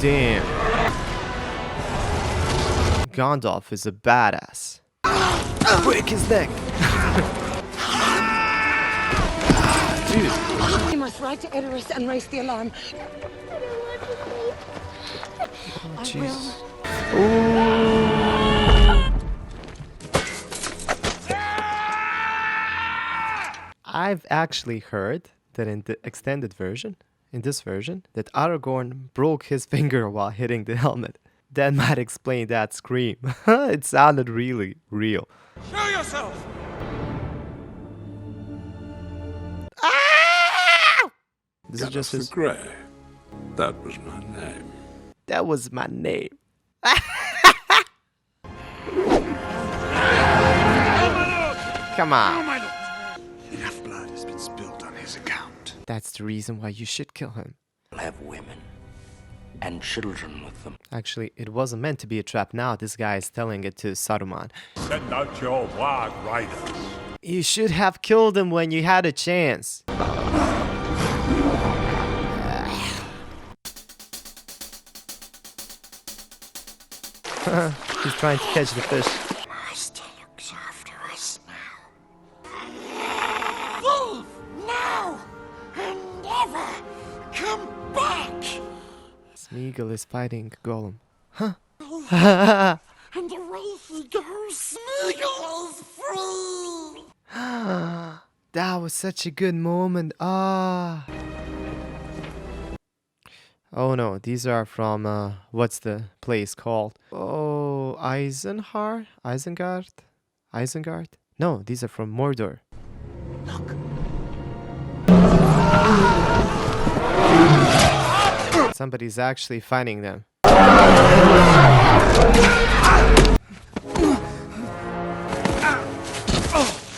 Damn. Gondor is a badass. Break his neck. Dude. You must ride to Edoras and raise the alarm. Oh, jeez. I've actually heard that in the extended version, in this version, that Aragorn broke his finger while hitting the helmet. That might explain that scream. It sounded really real. Show yourself! Ah! This is just his... Grey. That was my name. That was my name. Come on. Enough blood has been spilled on his account. That's the reason why you should kill him. Have women and children with them. Actually, it wasn't meant to be a trap. Now this guy is telling it to Saruman. Send out your wild riders. You should have killed him when you had a chance. He's trying to catch the fish. Master looks after us now. Leave now and never come back. Smeagol is fighting Gollum. Huh? And away he goes. Smeagol is free. That was such a good moment. Ah. Oh no, these are from what's the place called? Oh, Isengard? Isengard? No, these are from Mordor. Look. Somebody's actually finding them.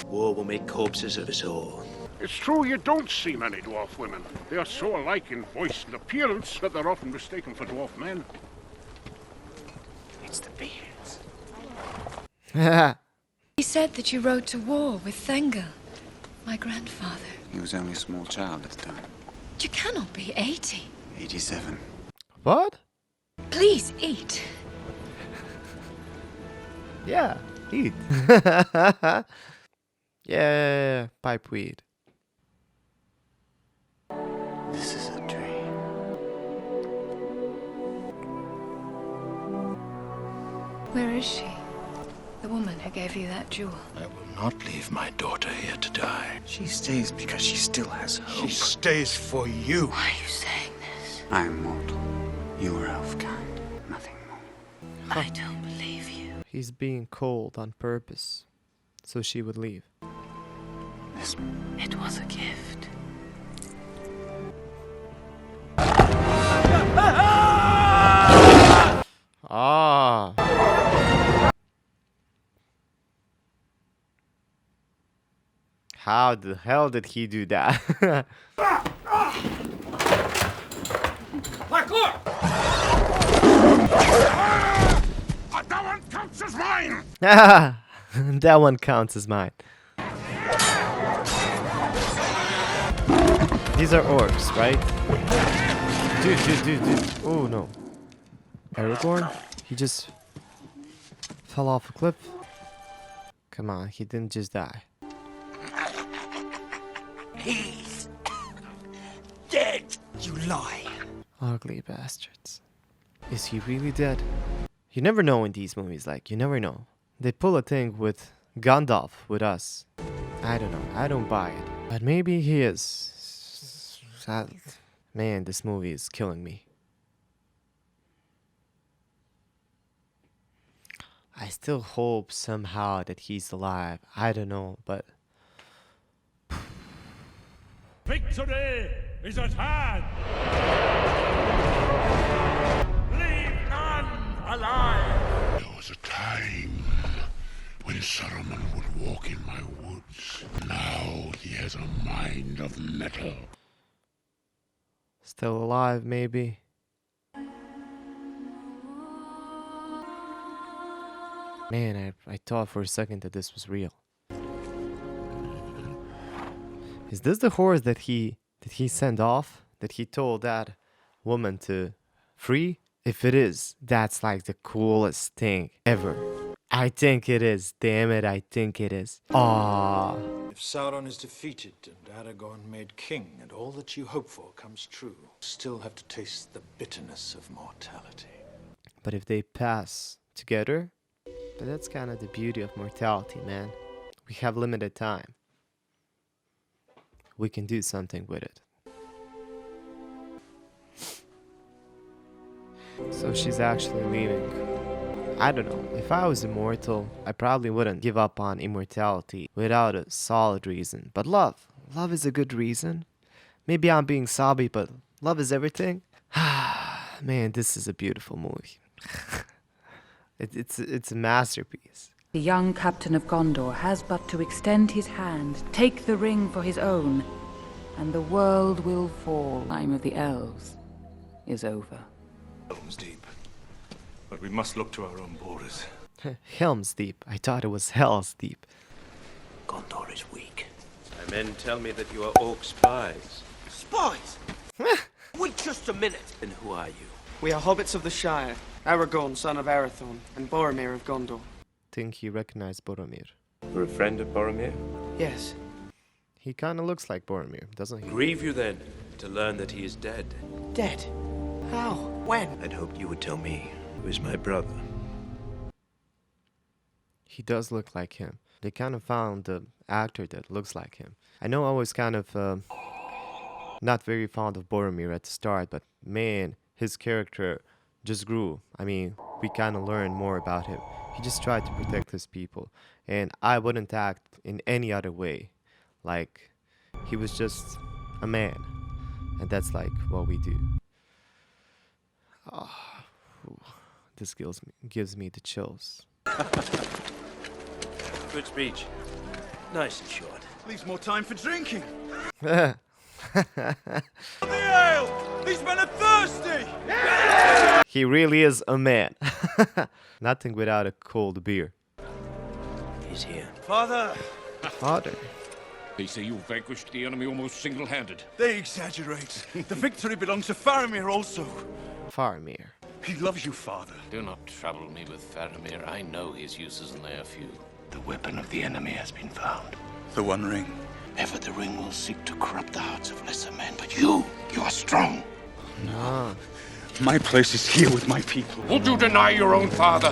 War will make corpses of us all. It's true you don't see many dwarf women. They are so alike in voice and appearance that they're often mistaken for dwarf men. It's the beards. He said that you rode to war with Thengel, my grandfather. He was only a small child at the time. You cannot be 80. 87. What? Please eat. Yeah, eat. Yeah, pipe weed. This is a dream. Where is she? The woman who gave you that jewel. I will not leave my daughter here to die. She stays because she still has hope. She stays for you. Why are you saying this? I am mortal. You are elf-kind. Nothing more. I don't believe you. He's being cold on purpose, so she would leave. This It was a gift. Ah. How the hell did he do that? Parkour! That one counts as mine! That one counts as mine. These are orcs, right? Dude. Oh no. Aragorn? He just fell off a cliff. Come on, he didn't just die. He's dead. You lie. Ugly bastards. Is he really dead? You never know in these movies, like, you never know. They pull a thing with Gandalf with us. I don't know, I don't buy it. But maybe he is. Man, this movie is killing me. I still hope somehow that he's alive. I don't know, but... Victory is at hand. Leave none alive. There was a time when Saruman would walk in my woods. Now he has a mind of metal. Still alive, maybe. Man, I thought for a second that this was real. Is this the horse that he sent off? That he told that woman to free If it is, that's like the coolest thing ever. I think it is. Damn it, I think it is. Aww. If Sauron is defeated and Aragorn made king and all that you hope for comes true, still have to taste the bitterness of mortality. But if they pass together, but that's kind of the beauty of mortality, man. We have limited time. We can do something with it. So she's actually leaving. I don't know. If I was immortal, I probably wouldn't give up on immortality without a solid reason. But love. Love is a good reason. Maybe I'm being sobby, but love is everything. Man, this is a beautiful movie. It's a masterpiece. The young captain of Gondor has but to extend his hand, take the ring for his own, and the world will fall. Time of the elves is over. Helm's deep, but we must look to our own borders. Helm's Deep. I thought it was Hell's Deep. Gondor is weak. My men tell me that you are orc spies. Spies? Wait just a minute. Then who are you? We are hobbits of the Shire, Aragorn, son of Arathorn, and Boromir of Gondor. Think he recognized Boromir. You're a friend of Boromir? Yes. He kind of looks like Boromir, doesn't he? Grieve you then to learn that he is dead. Dead? How? When? I'd hoped you would tell me who is my brother. He does look like him. They kind of found the actor that looks like him. I know I was kind of not very fond of Boromir at the start, but man, his character just grew. I mean, we kind of learned more about him. He just tried to protect his people, and I wouldn't act in any other way. Like, he was just a man, and that's like what we do. This gives me the chills. Good speech. Nice and short. Leaves more time for drinking. The ale! These men are thirsty! He really is a man. Nothing without a cold beer. He's here. Father! Father. They say you vanquished the enemy almost single-handed. They exaggerate. The victory belongs to Faramir also. Faramir. He loves you, father. Do not trouble me with Faramir. I know his uses and they are few. The weapon of the enemy has been found. The One Ring. Ever the ring will seek to corrupt the hearts of lesser men, but you are strong. No. My place is here with my people. Would you deny your own father?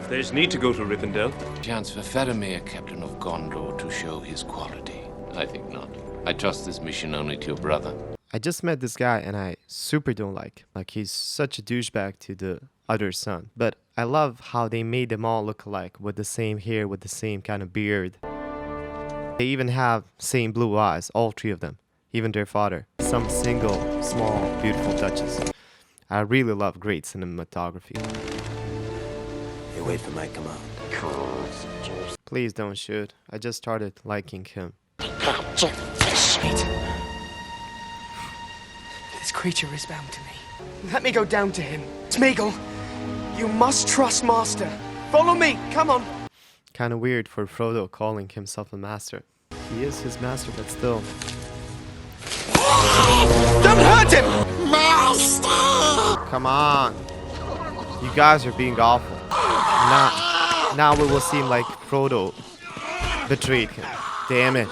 There's need to go to Rivendell. Chance for Faramir, captain of Gondor, to show his quality. I think not. I trust this mission only to your brother. I just met this guy and I super don't like him. Like, he's such a douchebag to the other son. But I love how they made them all look alike, with the same hair, with the same kind of beard. They even have same blue eyes, all three of them. Even their father. Some single, small, beautiful touches. I really love great cinematography. You wait for my command. Please don't shoot. I just started liking him. This creature is bound to me. Let me go down to him. Smeagol, you must trust Master. Follow me, come on. Kind of weird for Frodo calling himself a master. He is his master, but still. Don't hurt him! Come on. You guys are being awful. Now it will seem like Frodo betrayed him. Damn it.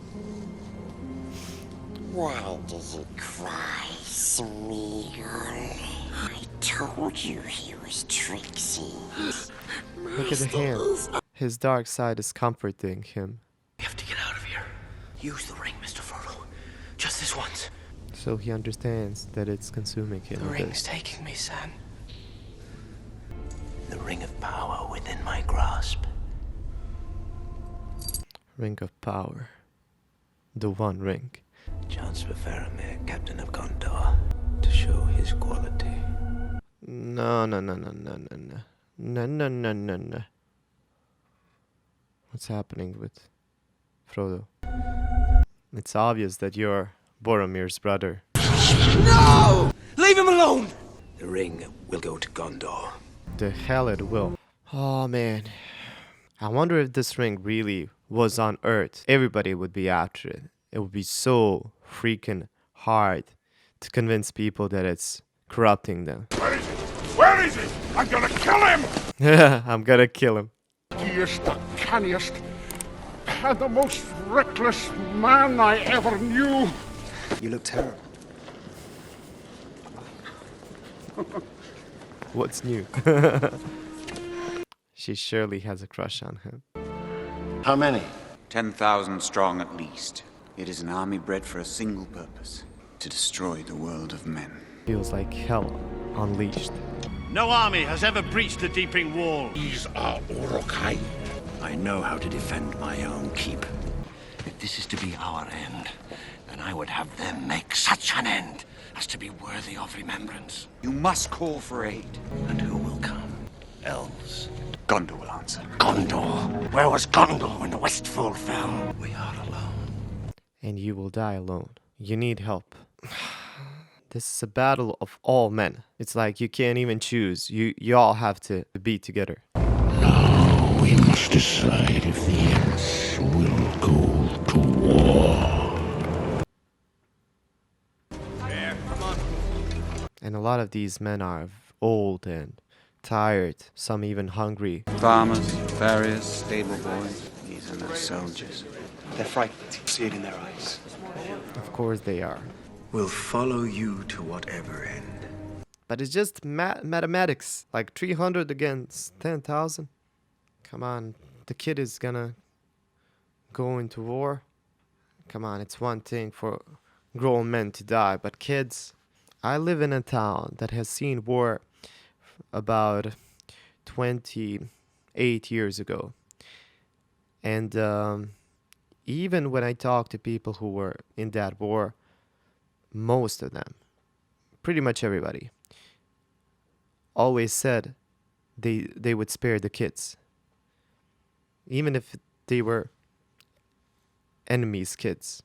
Why does he cry, Smeagol? I told you he was tricksy. Look at the hand. His dark side is comforting him. We have to get out of here. Use the ring, Mr. Frodo. Just this once. So he understands that it's consuming him. The ring's taking me, son. The ring of power within my grasp. Ring of power. The One Ring. Chance for Faramir, captain of Gondor, to show his quality. No. What's happening with Frodo? It's obvious that you're Boromir's brother. No! Leave him alone! The ring will go to Gondor. The hell it will. Oh man. I wonder if this ring really was on Earth. Everybody would be after it. It would be so freaking hard to convince people that it's corrupting them. Where is it? Where crazy! I'm gonna kill him! I'm gonna kill him. He is the canniest and the most reckless man I ever knew. You look terrible. What's new? She surely has a crush on him. How many? 10,000 strong at least. It is an army bred for a single purpose: to destroy the world of men. Feels like hell unleashed. No army has ever breached the Deeping Wall. These are Urukai. I know how to defend my own keep. If this is to be our end, then I would have them make such an end as to be worthy of remembrance. You must call for aid. And who will come? Elves. Gondor will answer. Gondor. Where was Gondor when the Westfall fell? We are alone. And you will die alone. You need help. This is a battle of all men. It's like you can't even choose. You all have to be together. Now we must decide if the Ents will go to war. Yeah, come on. And a lot of these men are old and tired, some even hungry. Farmers, farriers, stable boys. These are no soldiers. They're frightened. You see it in their eyes. Of course they are. We'll follow you to whatever end. But it's just mathematics. Like 300 against 10,000. Come on, the kid is gonna go into war. Come on, it's one thing for grown men to die, but kids... I live in a town that has seen war about 28 years ago. And even when I talk to people who were in that war, most of them, pretty much everybody, always said they would spare the kids. Even if they were enemies' kids,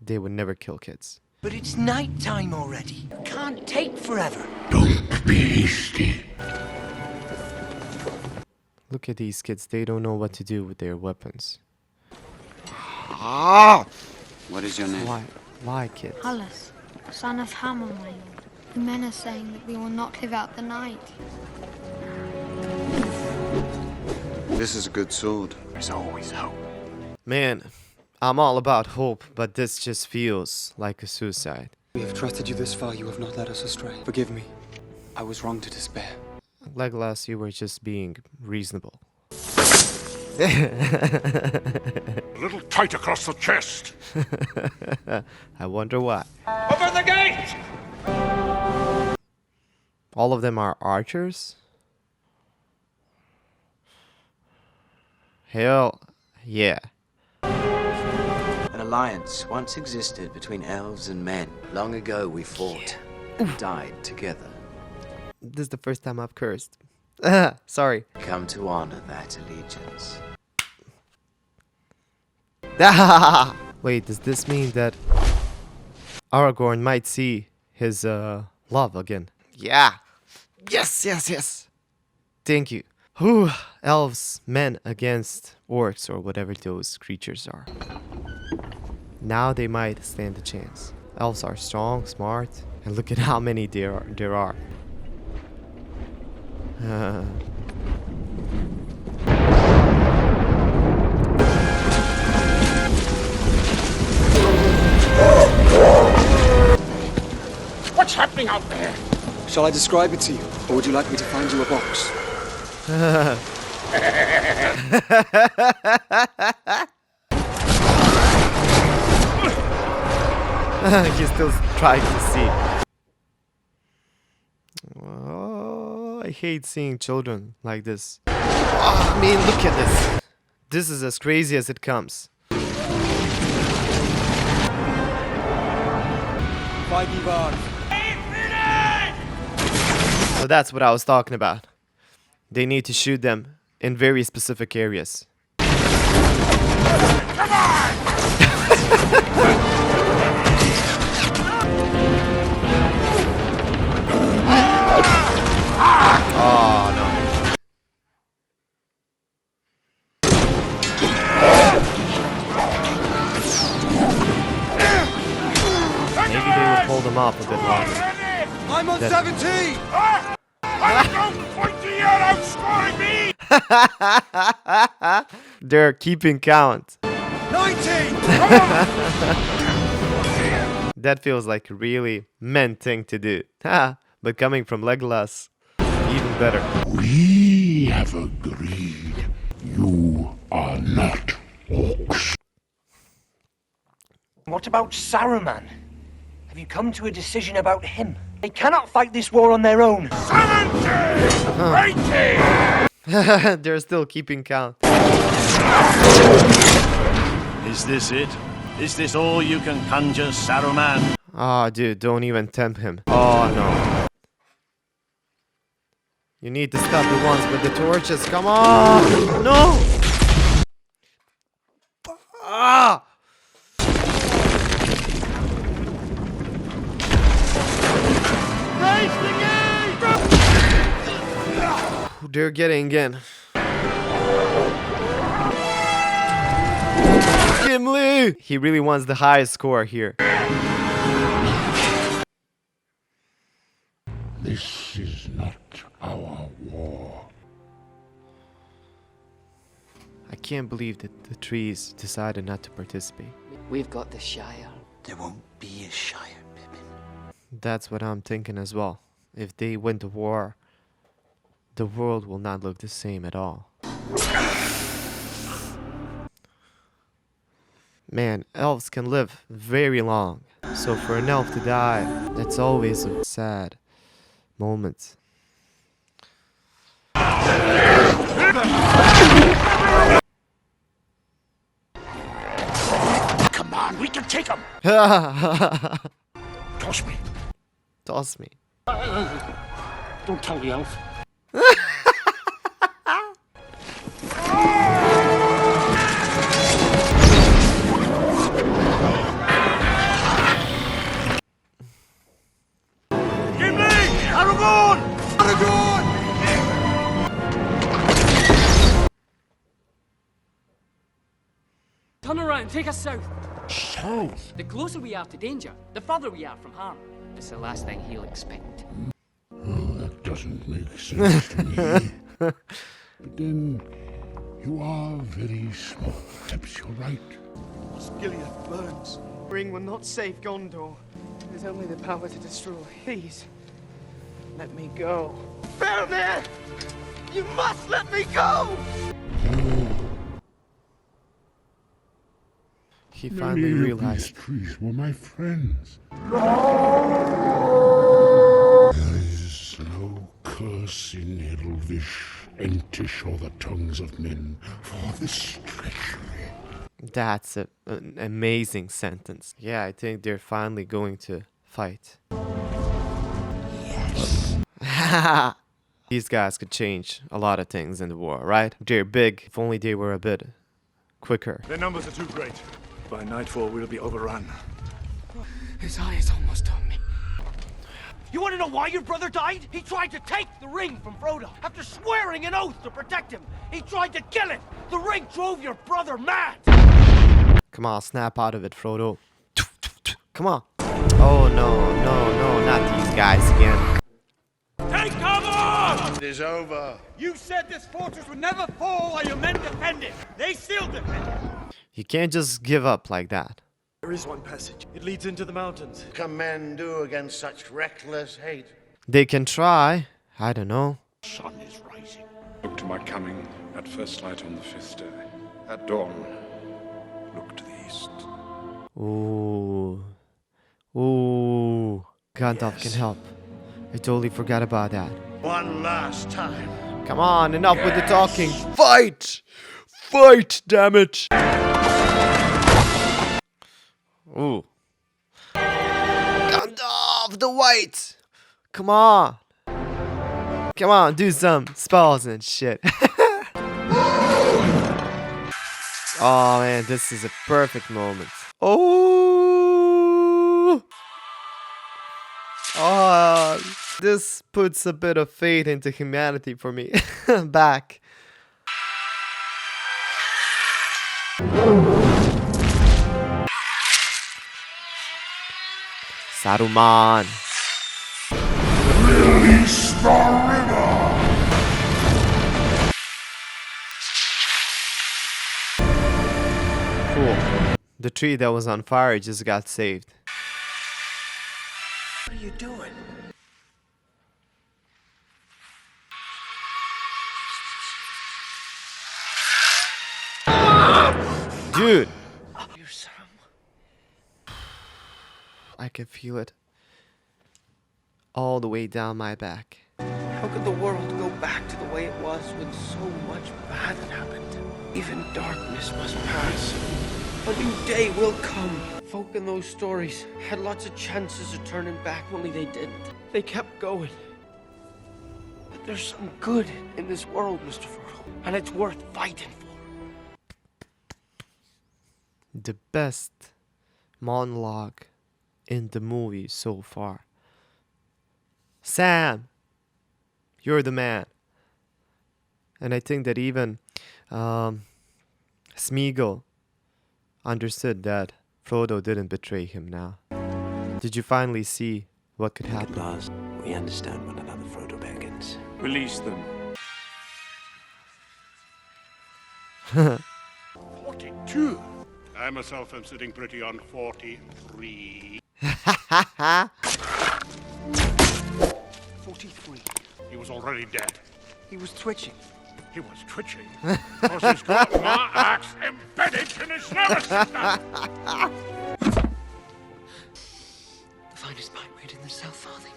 they would never kill kids. But it's night time already. Can't take forever. Don't be hasty. Look at these kids, they don't know what to do with their weapons. What is your name? Why kids? Hallis, son of Helm, my lord. The men are saying that we will not live out the night. This is a good sword. There's always hope. Man, I'm all about hope, but this just feels like a suicide. We have trusted you this far, you have not led us astray. Forgive me. I was wrong to despair. Legolas, you were just being reasonable. A little tight across the chest. I wonder why. Open the gate! All of them are archers? Hell yeah. An alliance once existed between elves and men. Long ago we fought and died together. This is the first time I've cursed. Sorry. Come to honor that allegiance. Wait, does this mean that Aragorn might see his love again? Yeah. Yes. Thank you. Whew. Elves, men against orcs or whatever those creatures are. Now they might stand a chance. Elves are strong, smart, and look at how many there are. What's happening out there? Shall I describe it to you, or would you like me to find you a box? He's still trying to see. Oh, I hate seeing children like this. Oh, I mean, look at this. This is as crazy as it comes. So that's what I was talking about. They need to shoot them in very specific areas. Come on! Oh no. Maybe they would hold them up a bit longer. I'm on Then- 17! And don't point to your outscoring me! They're keeping count. 19! That feels like a really men thing to do. But coming from Legolas, even better. We have agreed you are not orcs. What about Saruman? Have you come to a decision about him? They cannot fight this war on their own. 70! 80! They're still keeping count. Is this it? Is this all you can conjure, Saruman? Oh, dude, don't even tempt him. Oh, no. You need to stop the ones with the torches. Come on! No! Ah! They're getting in. Gimli! He really wants the highest score here. This is not our war. I can't believe that the trees decided not to participate. We've got the Shire. There won't be a Shire, Pippin. That's what I'm thinking as well. If they win the war, the world will not look the same at all. Man, elves can live very long. So for an elf to die, that's always a sad moment. Come on, we can take him! Toss me. Toss me. Don't tell the elf. Turn around, take us south. South? The closer we are to danger, the further we are from harm. It's the last thing he'll expect. Oh, that doesn't make sense to me. But then, you are very smart. Perhaps you're right. Osgiliath burns. Ring will not save Gondor. It is only the power to destroy. Please, let me go. Faramir! You must let me go! He finally Many realized. These trees were my friends. There is no curse in Elvish, Entish, or the tongues of men for this treachery. That's an amazing sentence. Yeah, I think they're finally going to fight. Yes. These guys could change a lot of things in the war, right? They're big. If only they were a bit quicker. Their numbers are too great. By nightfall, we'll be overrun. His eye is almost on me. You want to know why your brother died? He tried to take the ring from Frodo. After swearing an oath to protect him, he tried to kill him. The ring drove your brother mad. Come on, snap out of it, Frodo. Come on. Oh, no, not these guys again. Take cover! It is over. You said this fortress would never fall while your men defend it. They still defend it. You can't just give up like that. There is one passage. It leads into the mountains. What can men do against such reckless hate? They can try. I don't know. Sun is rising. Look to my coming at first light on the 5th day. At dawn, look to the east. Ooh. Ooh. Gandalf can help. I totally forgot about that. One last time. Come on, enough with the talking. Fight! Fight, damn it! Ooh. Gandalf the White! Come on! Come on, do some spells and shit. Oh man, this is a perfect moment. Oh! Oh, this puts a bit of faith into humanity for me. Back. Saruman. Release the river! The tree that was on fire just got saved. What are you doing? Dude! You're Sam. I can feel it. All the way down my back. How could the world go back to the way it was when so much bad had happened? Even darkness must pass. A new day will come. Folk in those stories had lots of chances of turning back, only they didn't. They kept going. But there's some good in this world, Mr. Frodo, and it's worth fighting for. The best monologue in the movie so far. Sam, you're the man. And I think that even Smeagol understood that Frodo didn't betray him now. Did you finally see what could happen? At last, we understand one another, Frodo Baggins. Release them. 42. I myself am sitting pretty on 43. 43. He was already dead. He was twitching. He was twitching because he's got my axe embedded in his nervous system. The finest pikeweed in the South Farthing.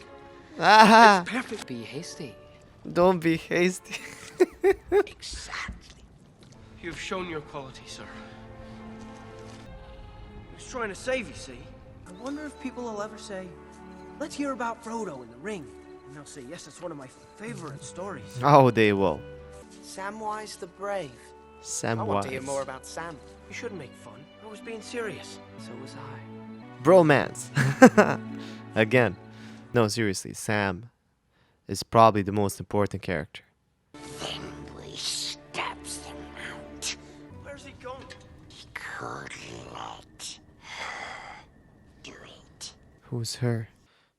Ah, It's perfect. Be hasty. don't be hasty. Exactly. You've shown your quality, sir. He was trying to save you, see? I wonder if people will ever say, let's hear about Frodo in the ring. And they'll say, yes, it's one of my favorite stories. Oh, they will. Samwise the Brave. Samwise. I want to hear more about Sam. You shouldn't make fun. I was being serious. So was I. Bromance. Again. No, seriously, Sam is probably the most important character. Then we stabs them out. Where's he going? He could let her do it. Who's her?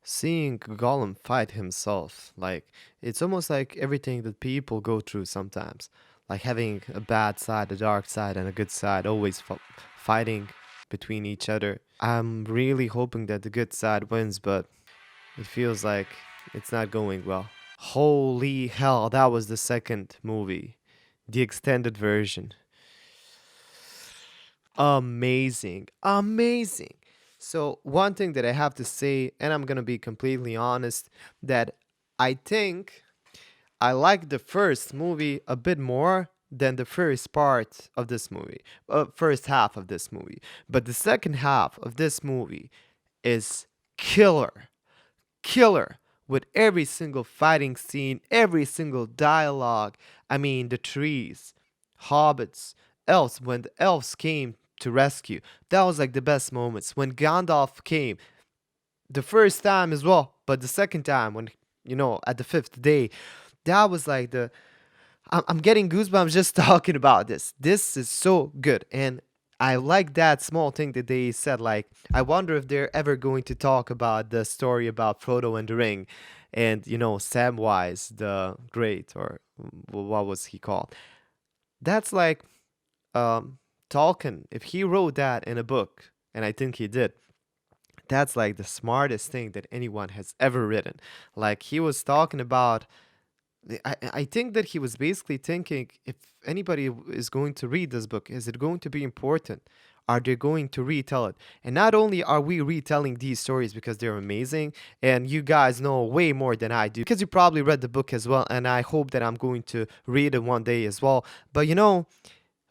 Seeing Gollum fight himself, like, it's almost like everything that people go through sometimes. Like having a bad side, a dark side, and a good side, always fighting between each other. I'm really hoping that the good side wins, but it feels like it's not going well. Holy hell, that was the second movie. The extended version. Amazing. Amazing. So one thing that I have to say, and I'm gonna be completely honest, that I think I like the first movie a bit more than the first part of this movie, first half of this movie. But the second half of this movie is killer, killer, with every single fighting scene, every single dialogue. I mean, the trees, hobbits, elves. When the elves came to rescue, that was like the best moments. When Gandalf came, the first time as well, but the second time when, you know, at the fifth day, that was like the I'm getting goosebumps just talking about this. This is so good. And I like that small thing that they said, like, I wonder if they're ever going to talk about the story about Frodo and the ring and, you know, Samwise the Great, or what was he called? That's like Tolkien, if he wrote that in a book, and I think he did, that's like the smartest thing that anyone has ever written. Like, he was talking about, I think that he was basically thinking, if anybody is going to read this book, is it going to be important? Are they going to retell it? And not only are we retelling these stories because they're amazing, and you guys know way more than I do, because you probably read the book as well, and I hope that I'm going to read it one day as well. But you know,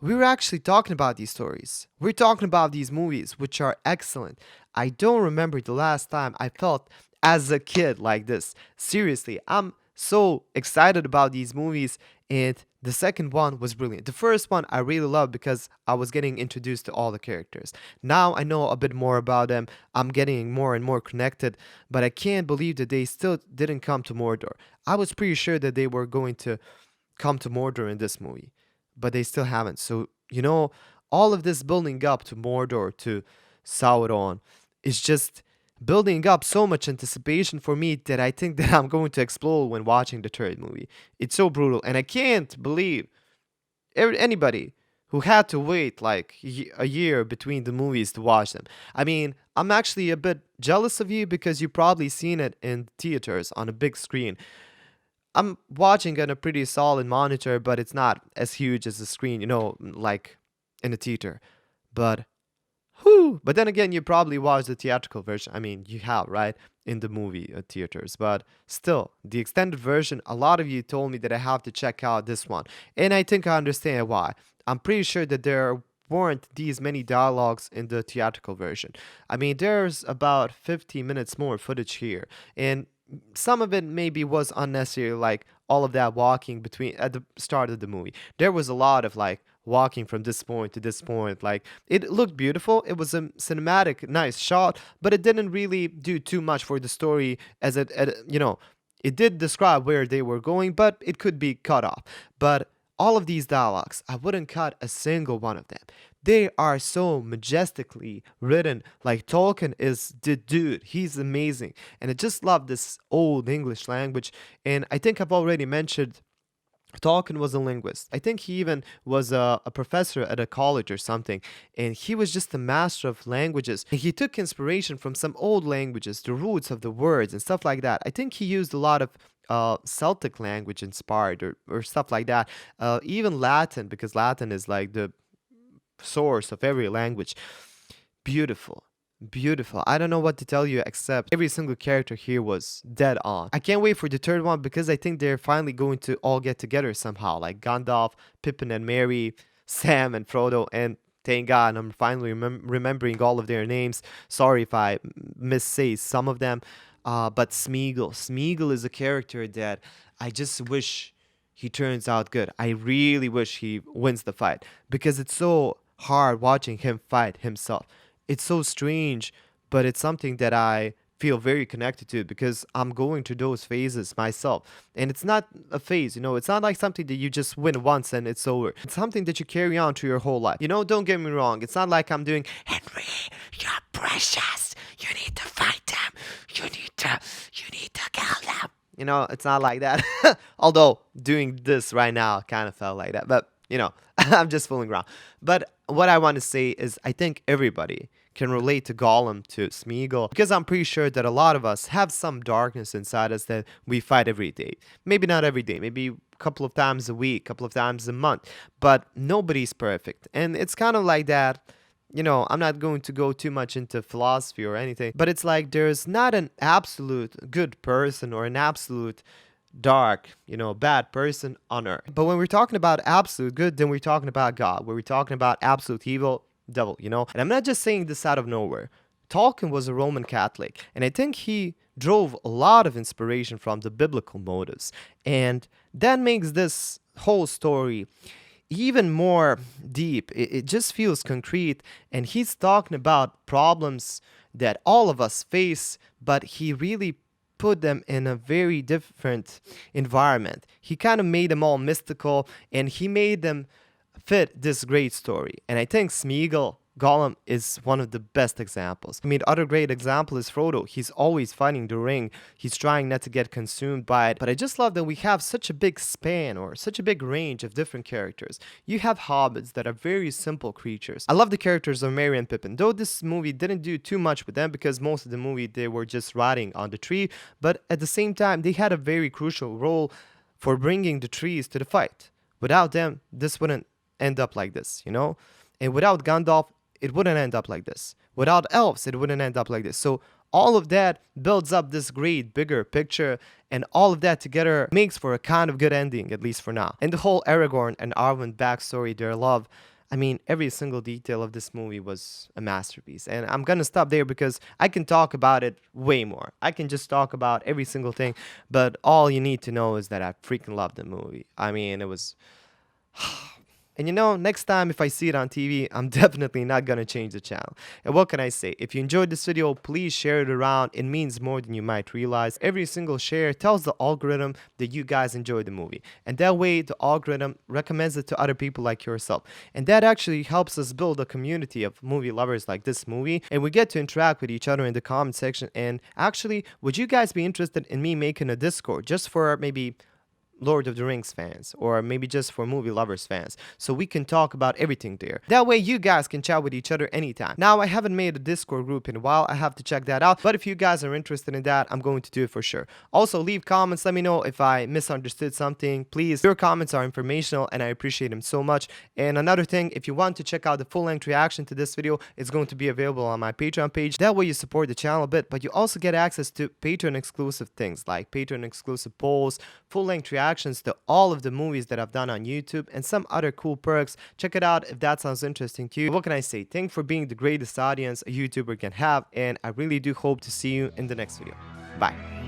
we were actually talking about these stories. We're talking about these movies, which are excellent. I don't remember the last time I felt as a kid like this. Seriously, I'm so excited about these movies, and the second one was brilliant. The first one I really loved because I was getting introduced to all the characters. Now I know a bit more about them. I'm getting more and more connected, but I can't believe that they still didn't come to Mordor. I was pretty sure that they were going to come to Mordor in this movie, but they still haven't. So, you know, all of this building up to Mordor, to Sauron, is just building up so much anticipation for me that I think that I'm going to explode when watching the third movie. It's so brutal, and I can't believe anybody who had to wait like a year between the movies to watch them. I mean, I'm actually a bit jealous of you because you probably seen it in theaters on a big screen. I'm watching on a pretty solid monitor, but it's not as huge as the screen, like in a theater. But whew. But then again, you probably watched the theatrical version. I mean, you have, right? In the movie theaters. But still, the extended version, a lot of you told me that I have to check out this one. And I think I understand why. I'm pretty sure that there weren't these many dialogues in the theatrical version. I mean, there's about 50 minutes more footage here. And some of it maybe was unnecessary, like all of that walking between at the start of the movie. There was a lot of like walking from this point to this point. Like it looked beautiful. It was a cinematic, nice shot, but it didn't really do too much for the story as it did describe where they were going, but it could be cut off. But all of these dialogues, I wouldn't cut a single one of them. They are so majestically written. Like Tolkien is the dude. He's amazing. And I just love this old English language. And I think I've already mentioned Tolkien was a linguist. I think he even was a professor at a college or something. And he was just a master of languages. And he took inspiration from some old languages, the roots of the words and stuff like that. I think he used a lot of Celtic language inspired or stuff like that. Even Latin, because Latin is like the source of every language. Beautiful. Beautiful. I don't know what to tell you except every single character here was dead on. I can't wait for the third one because I think they're finally going to all get together somehow. Like Gandalf, Pippin and Merry, Sam and Frodo, and thank God I'm finally remembering all of their names. Sorry if I missay some of them. But Smeagol. Smeagol is a character that I just wish he turns out good. I really wish he wins the fight because it's so hard watching him fight himself. It's so strange, but it's something that I feel very connected to because I'm going through those phases myself. And it's not a phase, it's not like something that you just win once and it's over. It's something that you carry on through your whole life. Don't get me wrong. It's not like I'm doing, Henry, you're precious. You need to fight them. You need to kill them. It's not like that. Although doing this right now kind of felt like that. But, I'm just fooling around. But what I want to say is I think everybody can relate to Gollum, to Smeagol, because I'm pretty sure that a lot of us have some darkness inside us that we fight every day. Maybe not every day, maybe a couple of times a week, a couple of times a month, but nobody's perfect. And it's kind of like that. I'm not going to go too much into philosophy or anything, but it's like there's not an absolute good person or an absolute dark, bad person on earth. But when we're talking about absolute good, then we're talking about God. When we're talking about absolute evil, devil, And I'm not just saying this out of nowhere. Tolkien was a Roman Catholic, and I think he drove a lot of inspiration from the biblical motives. And that makes this whole story even more deep. It just feels concrete, and he's talking about problems that all of us face, but he really put them in a very different environment. He kind of made them all mystical, and he made them fit this great story. And I think Smeagol, Gollum, is one of the best examples. I mean, other great example is Frodo. He's always fighting the ring. He's trying not to get consumed by it. But I just love that we have such a big span or such a big range of different characters. You have hobbits that are very simple creatures. I love the characters of Merry and Pippin, though this movie didn't do too much with them because most of the movie they were just riding on the tree. But at the same time, they had a very crucial role for bringing the trees to the fight. Without them, this wouldn't end up like this, And without Gandalf, it wouldn't end up like this. Without elves, it wouldn't end up like this. So all of that builds up this great, bigger picture, and all of that together makes for a kind of good ending, at least for now. And the whole Aragorn and Arwen backstory, their love, I mean, every single detail of this movie was a masterpiece. And I'm gonna stop there because I can talk about it way more. I can just talk about every single thing, but all you need to know is that I freaking love the movie. I mean, it was... And next time if I see it on TV, I'm definitely not gonna change the channel. And what can I say? If you enjoyed this video, please share it around. It means more than you might realize. Every single share tells the algorithm that you guys enjoyed the movie. And that way, the algorithm recommends it to other people like yourself. And that actually helps us build a community of movie lovers like this movie. And we get to interact with each other in the comment section. And actually, would you guys be interested in me making a Discord just for maybe Lord of the Rings fans, or maybe just for movie lovers fans, so we can talk about everything there. That way you guys can chat with each other anytime. Now, I haven't made a Discord group in a while, I have to check that out, but if you guys are interested in that, I'm going to do it for sure. Also, leave comments, let me know if I misunderstood something. Please, your comments are informational and I appreciate them so much. And another thing, if you want to check out the full-length reaction to this video, it's going to be available on my Patreon page. That way you support the channel a bit, but you also get access to Patreon exclusive things like Patreon exclusive polls, full-length reactions to all of the movies that I've done on YouTube, and some other cool perks. Check it out if that sounds interesting to you. What can I say? Thanks for being the greatest audience a YouTuber can have, and I really do hope to see you in the next video. Bye.